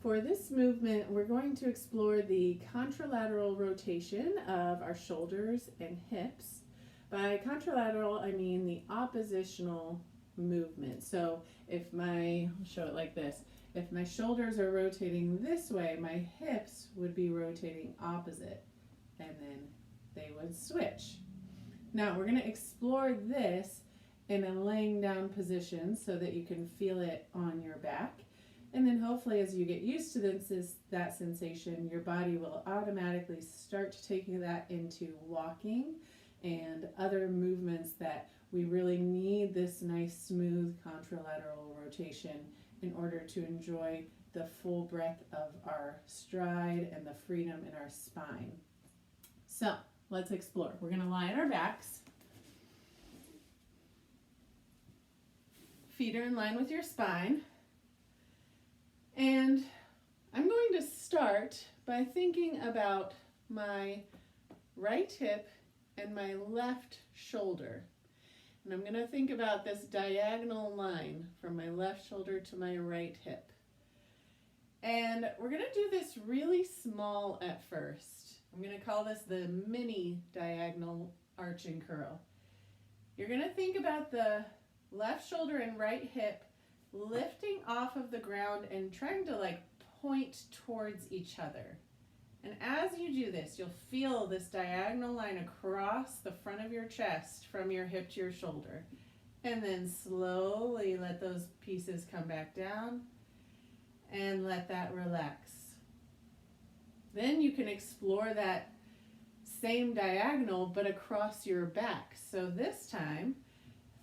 For this movement, we're going to explore the contralateral rotation of our shoulders and hips. By contralateral, I mean the oppositional movement. So I'll show it like this. If my shoulders are rotating this way, my hips would be rotating opposite, and then they would switch. Now we're going to explore this in a laying down position so that you can feel it on your back. And then hopefully as you get used to that sensation, your body will automatically start taking that into walking and other movements that we really need this nice smooth contralateral rotation in order to enjoy the full breadth of our stride and the freedom in our spine. So let's explore. We're going to lie on our backs. Feet are in line with your spine. And I'm going to start by thinking about my right hip and my left shoulder. And I'm going to think about this diagonal line from my left shoulder to my right hip. And we're going to do this really small at first. I'm going to call this the mini diagonal arch and curl. You're going to think about the left shoulder and right hip lifting off of the ground and trying to point towards each other. And as you do this, you'll feel this diagonal line across the front of your chest from your hip to your shoulder. And then slowly let those pieces come back down and let that relax. Then you can explore that same diagonal but across your back. So this time,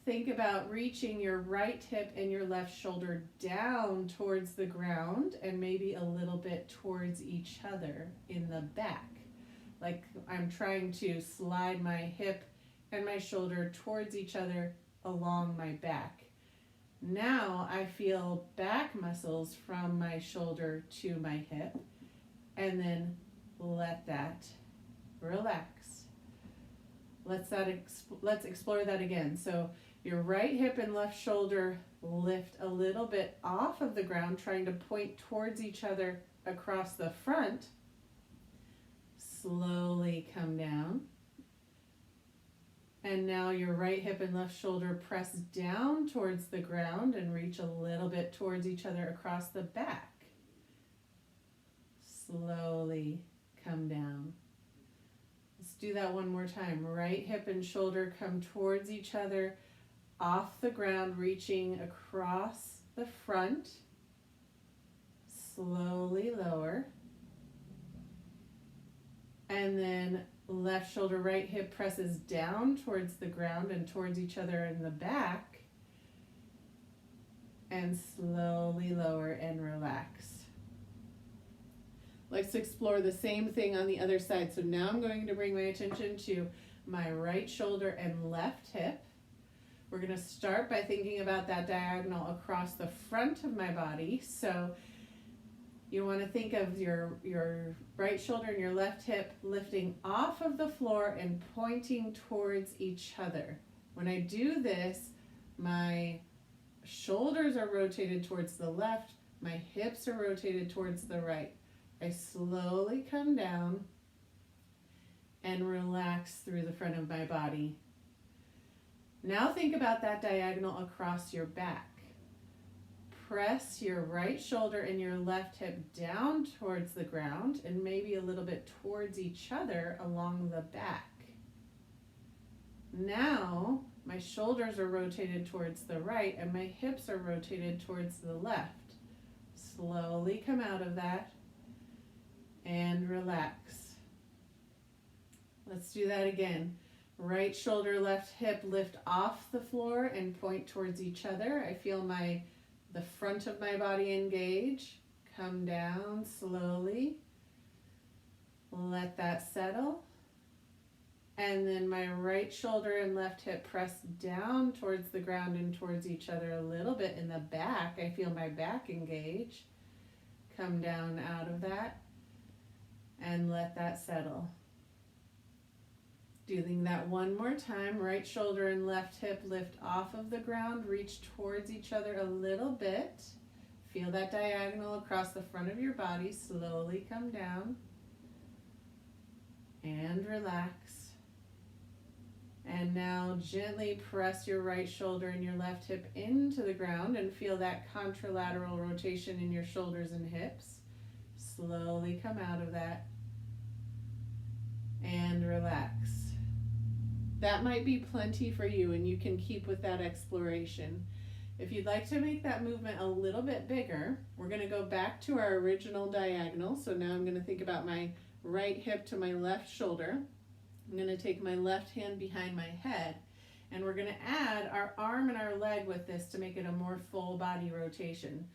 think about reaching your right hip and your left shoulder down towards the ground and maybe a little bit towards each other in the back. Like I'm trying to slide my hip and my shoulder towards each other along my back. Now I feel back muscles from my shoulder to my hip, and then let that relax. Let's explore that again. So your right hip and left shoulder lift a little bit off of the ground, trying to point towards each other across the front. Slowly come down. And now your right hip and left shoulder press down towards the ground and reach a little bit towards each other across the back. Slowly come down. Let's do that one more time. Right hip and shoulder come towards each other, off the ground, reaching across the front. Slowly lower. And then left shoulder, right hip presses down towards the ground and towards each other in the back. And slowly lower and relax. Let's explore the same thing on the other side. So now I'm going to bring my attention to my right shoulder and left hip. We're going to start by thinking about that diagonal across the front of my body. So you want to think of your right shoulder and your left hip lifting off of the floor and pointing towards each other. When I do this, my shoulders are rotated towards the left, my hips are rotated towards the right. I slowly come down and relax through the front of my body. Now think about that diagonal across your back. Press your right shoulder and your left hip down towards the ground and maybe a little bit towards each other along the back. Now my shoulders are rotated towards the right and my hips are rotated towards the left. Slowly come out of that and relax. Let's do that again. Right shoulder, left hip lift off the floor and point towards each other. I feel the front of my body engage. Come down slowly. Let that settle. And then my right shoulder and left hip press down towards the ground and towards each other a little bit in the back. I feel my back engage. Come down out of that and let that settle. Doing that one more time. Right shoulder and left hip lift off of the ground, reach towards each other a little bit. Feel that diagonal across the front of your body. Slowly come down and relax. And now gently press your right shoulder and your left hip into the ground and feel that contralateral rotation in your shoulders and hips. Slowly come out of that and relax. That might be plenty for you, and you can keep with that exploration. If you'd like to make that movement a little bit bigger, we're going to go back to our original diagonal. So now I'm going to think about my right hip to my left shoulder. I'm going to take my left hand behind my head, and we're going to add our arm and our leg with this to make it a more full body rotation.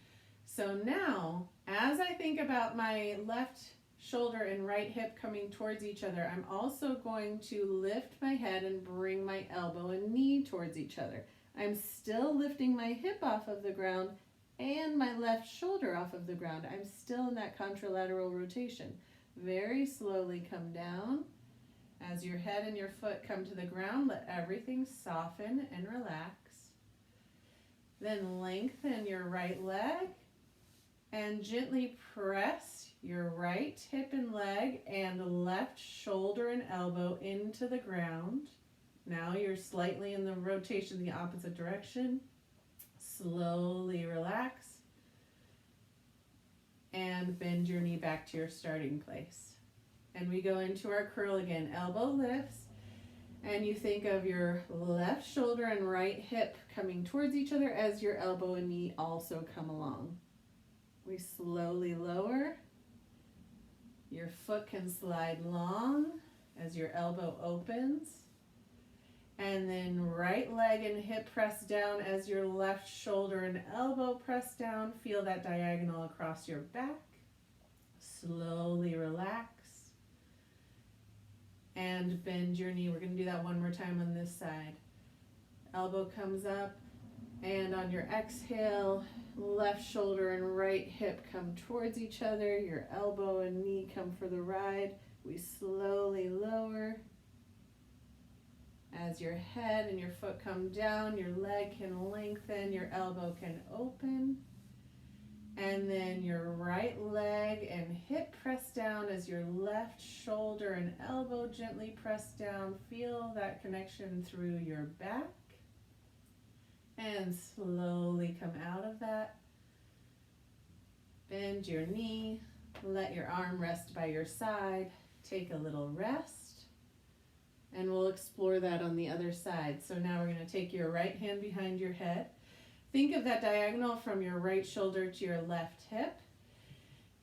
So now, as I think about my left shoulder and right hip coming towards each other, I'm also going to lift my head and bring my elbow and knee towards each other. I'm still lifting my hip off of the ground and my left shoulder off of the ground. I'm still in that contralateral rotation. Very slowly come down. As your head and your foot come to the ground, let everything soften and relax. Then lengthen your right leg and gently press your right hip and leg and left shoulder and elbow into the ground. Now you're slightly in the rotation the opposite direction. Slowly relax and bend your knee back to your starting place. And we go into our curl again. Elbow lifts, and you think of your left shoulder and right hip coming towards each other as your elbow and knee also come along. We slowly lower. Your foot can slide long as your elbow opens. And then right leg and hip press down as your left shoulder and elbow press down. Feel that diagonal across your back. Slowly relax. And bend your knee. We're going to do that one more time on this side. Elbow comes up, and on your exhale, left shoulder and right hip come towards each other. Your elbow and knee come for the ride. We slowly lower. As your head and your foot come down, your leg can lengthen, your elbow can open. And then your right leg and hip press down as your left shoulder and elbow gently press down. Feel that connection through your back. And slowly come out of that. Bend your knee. Let your arm rest by your side. Take a little rest. And we'll explore that on the other side. So now we're going to take your right hand behind your head. Think of that diagonal from your right shoulder to your left hip.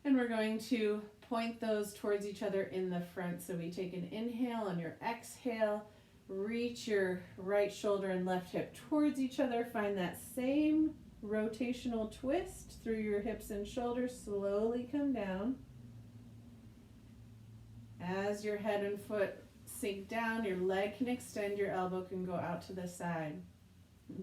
And we're going to point those towards each other in the front. So we take an inhale. On your exhale, reach your right shoulder and left hip towards each other. Find that same rotational twist through your hips and shoulders. Slowly come down. As your head and foot sink down, your leg can extend, your elbow can go out to the side.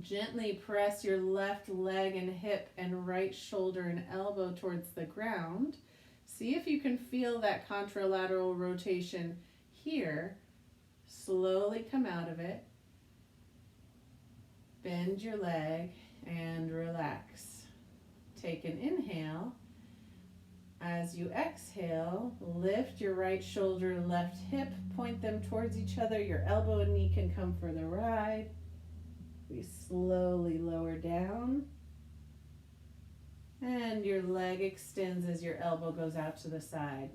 Gently press your left leg and hip and right shoulder and elbow towards the ground. See if you can feel that contralateral rotation here. Slowly come out of it. Bend your leg and relax. Take an inhale. As you exhale, lift your right shoulder and left hip, point them towards each other. Your elbow and knee can come for the ride. We slowly lower down. And your leg extends as your elbow goes out to the side.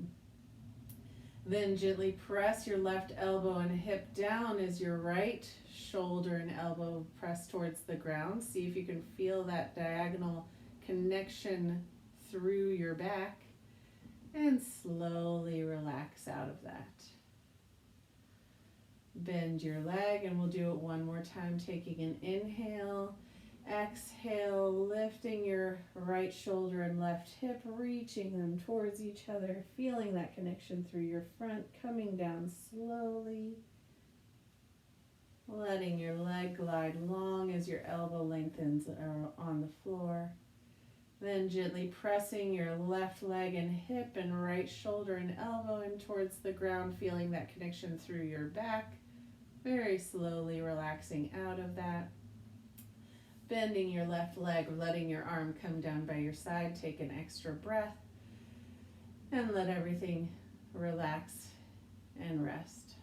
Then gently press your left elbow and hip down as your right shoulder and elbow press towards the ground. See if you can feel that diagonal connection through your back. And slowly relax out of that. Bend your leg, and we'll do it one more time, taking an inhale. Exhale, lifting your right shoulder and left hip, reaching them towards each other, feeling that connection through your front, coming down slowly. Letting your leg glide long as your elbow lengthens on the floor. Then gently pressing your left leg and hip and right shoulder and elbow in towards the ground, feeling that connection through your back. Very slowly relaxing out of that. bending your left leg, letting your arm come down by your side. Take an extra breath and let everything relax and rest.